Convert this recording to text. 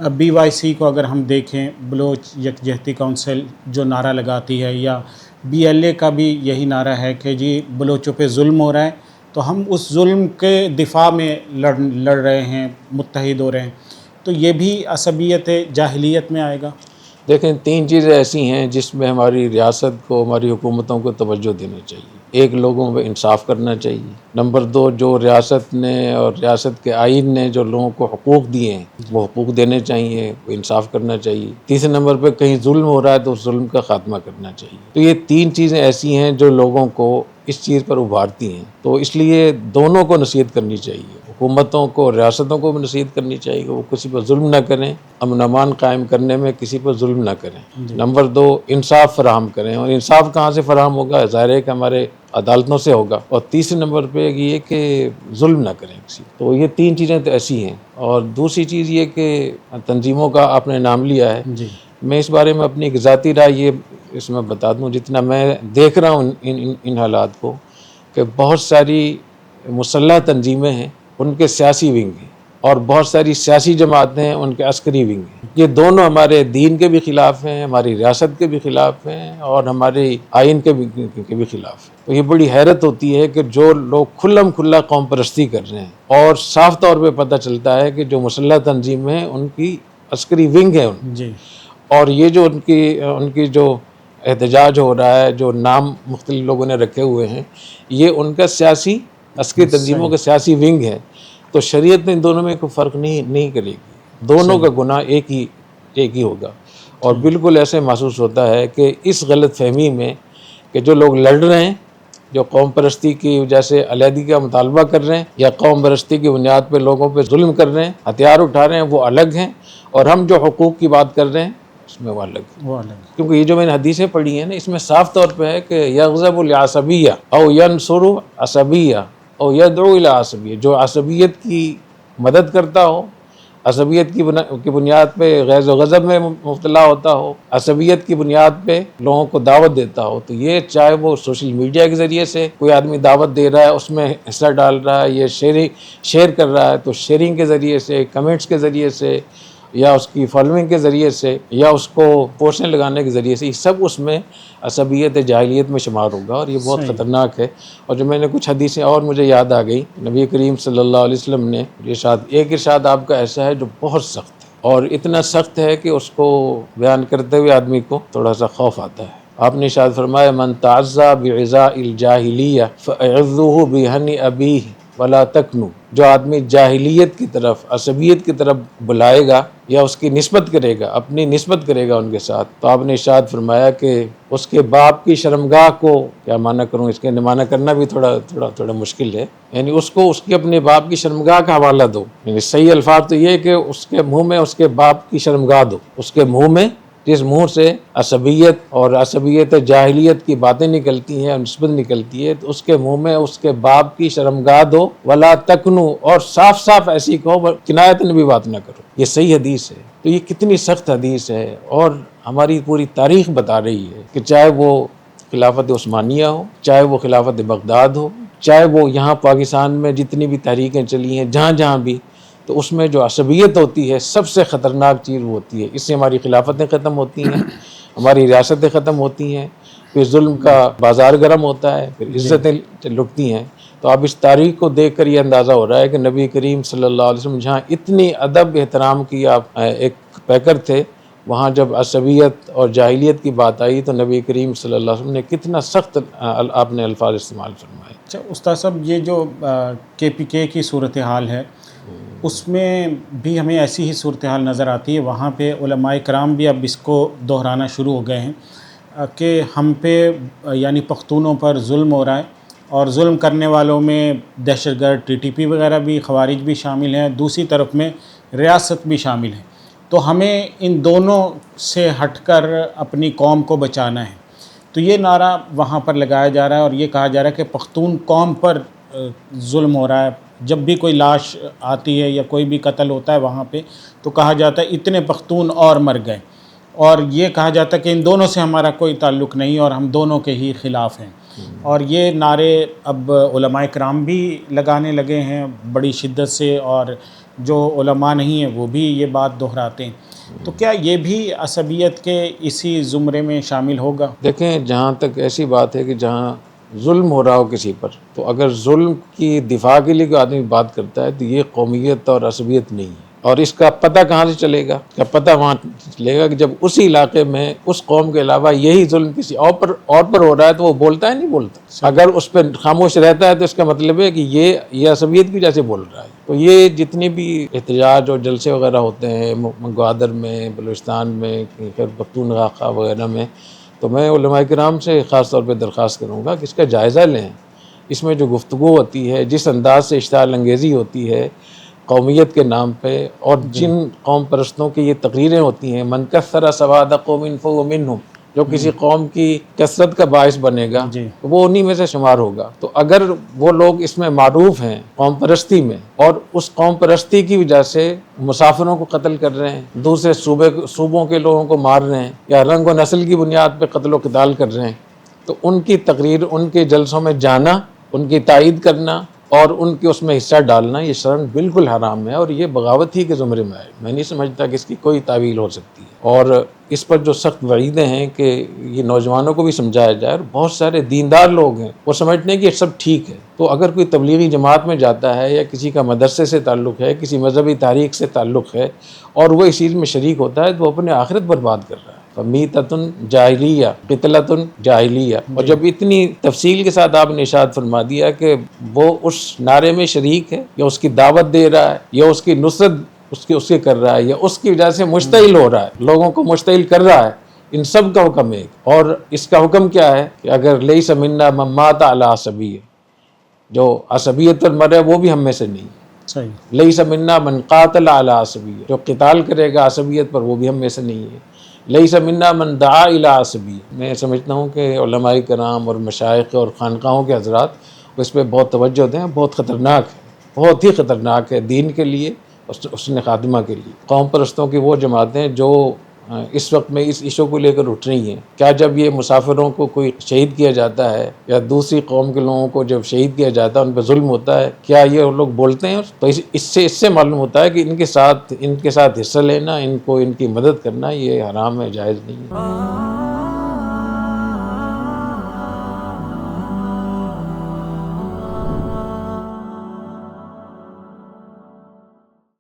BYC کو اگر ہم دیکھیں، بلوچ یکجہتی کونسل جو نعرہ لگاتی ہے، یا BLA کا بھی یہی نعرہ ہے کہ جی بلوچوں پہ ظلم ہو رہا ہے تو ہم اس ظلم کے دفاع میں لڑ رہے ہیں، متحد ہو رہے ہیں، تو یہ بھی عصبیت جاہلیت میں آئے گا؟ دیکھیں، 3 چیزیں ایسی ہیں جس میں ہماری ریاست کو، ہماری حکومتوں کو توجہ دینا چاہیے۔ ایک، لوگوں پہ انصاف کرنا چاہیے۔ نمبر 2، جو ریاست نے اور ریاست کے آئین نے جو لوگوں کو حقوق دیے ہیں وہ حقوق دینے چاہیے، وہ انصاف کرنا چاہیے۔ تیسرے نمبر پہ کہیں ظلم ہو رہا ہے تو اس ظلم کا خاتمہ کرنا چاہیے۔ تو یہ 3 چیزیں ایسی ہیں جو لوگوں کو اس چیز پر ابھارتی ہیں، تو اس لیے دونوں کو نصیحت کرنی چاہیے، حکومتوں کو، ریاستوں کو بھی نصیحت کرنی چاہیے کہ وہ کسی پر ظلم نہ کریں، امن امان قائم کرنے میں کسی پر ظلم نہ کریں۔ نمبر 2، انصاف فراہم کریں، اور انصاف کہاں سے فراہم ہوگا؟ ظاہر ہے کہ ہمارے عدالتوں سے ہوگا۔ اور تیسرے نمبر پہ یہ کہ ظلم نہ کریں کسی۔ تو یہ 3 چیزیں تو ایسی ہیں۔ اور دوسری چیز یہ کہ تنظیموں کا آپ نے نام لیا ہے، میں اس بارے میں اپنی ایک ذاتی رائے یہ اس میں بتا دوں، جتنا میں دیکھ رہا ہوں ان حالات کو، کہ بہت ساری مسلح تنظیمیں ہیں، ان کے سیاسی ونگ ہیں، اور بہت ساری سیاسی جماعتیں ہیں، ان کے عسکری ونگ ہیں۔ یہ دونوں ہمارے دین کے بھی خلاف ہیں، ہماری ریاست کے بھی خلاف ہیں، اور ہمارے آئین کے بھی خلاف ہیں۔ تو یہ بڑی حیرت ہوتی ہے کہ جو لوگ کھلم کھلا قوم پرستی کر رہے ہیں، اور صاف طور پہ پتہ چلتا ہے کہ جو مسلح تنظیمیں ہیں ان کی عسکری ونگ ہے اور یہ جو ان کی جو احتجاج ہو رہا ہے، جو نام مختلف لوگوں نے رکھے ہوئے ہیں، یہ ان کا سیاسی عسکری تنظیموں کا سیاسی ونگ ہے۔ تو شریعت میں ان دونوں میں کوئی فرق نہیں کرے گی، دونوں کا گناہ ایک ہی ہوگا۔ اور بالکل ایسے محسوس ہوتا ہے کہ اس غلط فہمی میں کہ جو لوگ لڑ رہے ہیں، جو قوم پرستی کی وجہ سے علیحدگی کا مطالبہ کر رہے ہیں، یا قوم پرستی کی بنیاد پہ لوگوں پہ ظلم کر رہے ہیں، ہتھیار اٹھا رہے ہیں، وہ الگ ہیں، اور ہم جو حقوق کی بات کر رہے ہیں اس میں وہ الگ ہے۔ کیونکہ یہ جو میں نے حدیثیں پڑھی ہیں نا، اس میں صاف طور پہ ہے کہ یغضب لعصبیہ او ینصر عصبیہ او یدعو الی عصبیہ، جو عصبیت کی مدد کرتا ہو، عصبیت کی بنیاد پہ غیظ و غضب میں مبتلا ہوتا ہو، عصبیت کی بنیاد پہ لوگوں کو دعوت دیتا ہو، تو یہ چاہے وہ سوشل میڈیا کے ذریعے سے کوئی آدمی دعوت دے رہا ہے، اس میں حصہ ڈال رہا ہے، یہ شیئر کر رہا ہے، تو شیئرنگ کے ذریعے سے، کمنٹس کے ذریعے سے، یا اس کی فالوئنگ کے ذریعے سے، یا اس کو پوسٹیں لگانے کے ذریعے سے، یہ سب اس میں عصبیت جاہلیت میں شمار ہوگا، اور یہ بہت خطرناک ہے۔ اور جو میں نے کچھ حدیثیں اور مجھے یاد آ گئی، نبی کریم صلی اللہ علیہ وسلم نے ایک ارشاد آپ کا ایسا ہے جو بہت سخت ہے، اور اتنا سخت ہے کہ اس کو بیان کرتے ہوئے آدمی کو تھوڑا سا خوف آتا ہے۔ آپ نے ارشاد فرمایا، من تعزى بعزاء الجاہلیہ فاعظوه بہنی ابیہ ولا تکنو، جو آدمی جاہلیت کی طرف، عصبیت کی طرف بلائے گا یا اس کی نسبت کرے گا، اپنی نسبت کرے گا ان کے ساتھ، تو آپ نے ارشاد فرمایا کہ اس کے باپ کی شرمگاہ کو، کیا معنی کروں اس کے، معنی کرنا بھی تھوڑا مشکل ہے، یعنی اس کو اس کی اپنے باپ کی شرمگاہ کا حوالہ دو۔ یعنی صحیح الفاظ تو یہ کہ اس کے منہ میں اس کے باپ کی شرمگاہ دو، اس کے منہ میں، جس منہ سے عصبیت اور عصبیت جاہلیت کی باتیں نکلتی ہیں اور نسبت نکلتی ہے، تو اس کے منہ میں اس کے باپ کی شرمگاہ دو، ولا تکنو، اور صاف صاف ایسی کہو، کنایتن بھی بات نہ کرو۔ یہ صحیح حدیث ہے۔ تو یہ کتنی سخت حدیث ہے، اور ہماری پوری تاریخ بتا رہی ہے کہ چاہے وہ خلافت عثمانیہ ہو، چاہے وہ خلافت بغداد ہو، چاہے وہ یہاں پاکستان میں جتنی بھی تحریکیں چلی ہیں، جہاں بھی، تو اس میں جو عصبیت ہوتی ہے، سب سے خطرناک چیز وہ ہوتی ہے۔ اس سے ہماری خلافتیں ختم ہوتی ہیں، ہماری ریاستیں ختم ہوتی ہیں، پھر ظلم کا بازار گرم ہوتا ہے، پھر عزتیں لٹتی ہیں۔ تو اب اس تاریخ کو دیکھ کر یہ اندازہ ہو رہا ہے کہ نبی کریم صلی اللہ علیہ وسلم جہاں اتنی ادب احترام کی آپ ایک پیکر تھے، وہاں جب عصبیت اور جاہلیت کی بات آئی تو نبی کریم صلی اللہ علیہ وسلم نے کتنا سخت آپ نے الفاظ استعمال فرمائے۔ اچھا استاد صاحب، یہ جو KPK کی صورتحال ہے، اس میں بھی ہمیں ایسی ہی صورتحال نظر آتی ہے۔ وہاں پہ علماء کرام بھی اب اس کو دہرانا شروع ہو گئے ہیں کہ ہم پہ یعنی پختونوں پر ظلم ہو رہا ہے، اور ظلم کرنے والوں میں دہشت گرد TTP وغیرہ بھی، خوارج بھی شامل ہیں، دوسری طرف میں ریاست بھی شامل ہے، تو ہمیں ان دونوں سے ہٹ کر اپنی قوم کو بچانا ہے۔ تو یہ نعرہ وہاں پر لگایا جا رہا ہے، اور یہ کہا جا رہا ہے کہ پختون قوم پر ظلم ہو رہا ہے۔ جب بھی کوئی لاش آتی ہے یا کوئی بھی قتل ہوتا ہے وہاں پہ، تو کہا جاتا ہے اتنے پختون اور مر گئے، اور یہ کہا جاتا ہے کہ ان دونوں سے ہمارا کوئی تعلق نہیں، اور ہم دونوں کے ہی خلاف ہیں۔ اور یہ نعرے اب علماء کرام بھی لگانے لگے ہیں بڑی شدت سے، اور جو علماء نہیں ہیں وہ بھی یہ بات دہراتے ہیں، تو کیا یہ بھی عصبیت کے اسی زمرے میں شامل ہوگا؟ دیکھیں، جہاں تک ایسی بات ہے کہ جہاں ظلم ہو رہا ہو کسی پر، تو اگر ظلم کی دفاع کے لیے کوئی آدمی بات کرتا ہے تو یہ قومیت اور عصبیت نہیں ہے۔ اور اس کا پتہ کہاں سے چلے گا؟ کا پتہ وہاں چلے گا کہ جب اسی علاقے میں اس قوم کے علاوہ یہی ظلم کسی اور پر ہو رہا ہے تو وہ بولتا ہے نہیں بولتا؟ اگر اس پہ خاموش رہتا ہے تو اس کا مطلب ہے کہ یہ عصبیت کی وجہ سے بول رہا ہے۔ تو یہ جتنی بھی احتجاج اور جلسے وغیرہ ہوتے ہیں گوادر میں، بلوچستان میں، خیبر پختونخوا وغیرہ میں، تو میں علماء کرام سے خاص طور پہ درخواست کروں گا کہ اس کا جائزہ لیں۔ اس میں جو گفتگو ہوتی ہے، جس انداز سے اشتعال انگیزی ہوتی ہے قومیت کے نام پہ، اور جن قوم پرستوں کی یہ تقریریں ہوتی ہیں، من کثر سواد قوم فهو منهم، جو کسی قوم کی کثرت کا باعث بنے گا جی، وہ انہی میں سے شمار ہوگا۔ تو اگر وہ لوگ اس میں معروف ہیں قوم پرستی میں، اور اس قوم پرستی کی وجہ سے مسافروں کو قتل کر رہے ہیں، دوسرے صوبوں کے لوگوں کو مار رہے ہیں، یا رنگ و نسل کی بنیاد پہ قتل و قتال کر رہے ہیں، تو ان کی تقریر، ان کے جلسوں میں جانا، ان کی تائید کرنا اور ان کے اس میں حصہ ڈالنا، یہ شرعاً بالکل حرام ہے، اور یہ بغاوت ہی کے زمرے میں آئے۔ میں نہیں سمجھتا کہ اس کی کوئی تعویل ہو سکتی ہے، اور اس پر جو سخت وعیدیں ہیں کہ یہ نوجوانوں کو بھی سمجھایا جائے، اور بہت سارے دیندار لوگ ہیں وہ سمجھتے ہیں کہ یہ سب ٹھیک ہے۔ تو اگر کوئی تبلیغی جماعت میں جاتا ہے، یا کسی کا مدرسے سے تعلق ہے، کسی مذہبی تحریک سے تعلق ہے، اور وہ اس چیز میں شریک ہوتا ہے، تو وہ اپنے آخرت برباد کر رہا ہے۔ میتۃ جاہلیہ، قتلۃ جاہلیہ۔ اور جب اتنی تفصیل کے ساتھ آپ نے ارشاد فرما دیا کہ وہ اس نعرے میں شریک ہے، یا اس کی دعوت دے رہا ہے، یا اس کی نصرت اس کے کر رہا ہے، یا اس کی وجہ سے مشتعل ہو رہا ہے، لوگوں کو مشتعل کر رہا ہے، ان سب کا حکم ایک۔ اور اس کا حکم کیا ہے کہ اگر لیس منا من مات علی عصبیہ، جو عصبیت پر مرے وہ بھی ہم میں سے نہیں ہے۔ صحیح، لیس منا من قاتل علی عصبیہ، جو قتال کرے گا عصبیت پر وہ بھی ہم میں سے نہیں ہے۔ لیس منا من دعا الی عصبیہ۔ میں سمجھتا ہوں کہ علماء کرام اور مشائخ اور خانقاہوں کے حضرات اس پہ بہت توجہ دیں، بہت خطرناک ہے، بہت ہی خطرناک ہے دین کے لیے، اس نے خاتمہ کے لیے۔ قوم پرستوں کی وہ جماعتیں جو اس وقت میں اس ایشو کو لے کر اٹھ رہی ہیں، کیا جب یہ مسافروں کو کوئی شہید کیا جاتا ہے، یا دوسری قوم کے لوگوں کو جب شہید کیا جاتا ہے، ان پہ ظلم ہوتا ہے، کیا یہ لوگ بولتے ہیں؟ تو اس سے معلوم ہوتا ہے کہ ان کے ساتھ حصہ لینا، ان کی مدد کرنا یہ حرام ہے، جائز نہیں ہے۔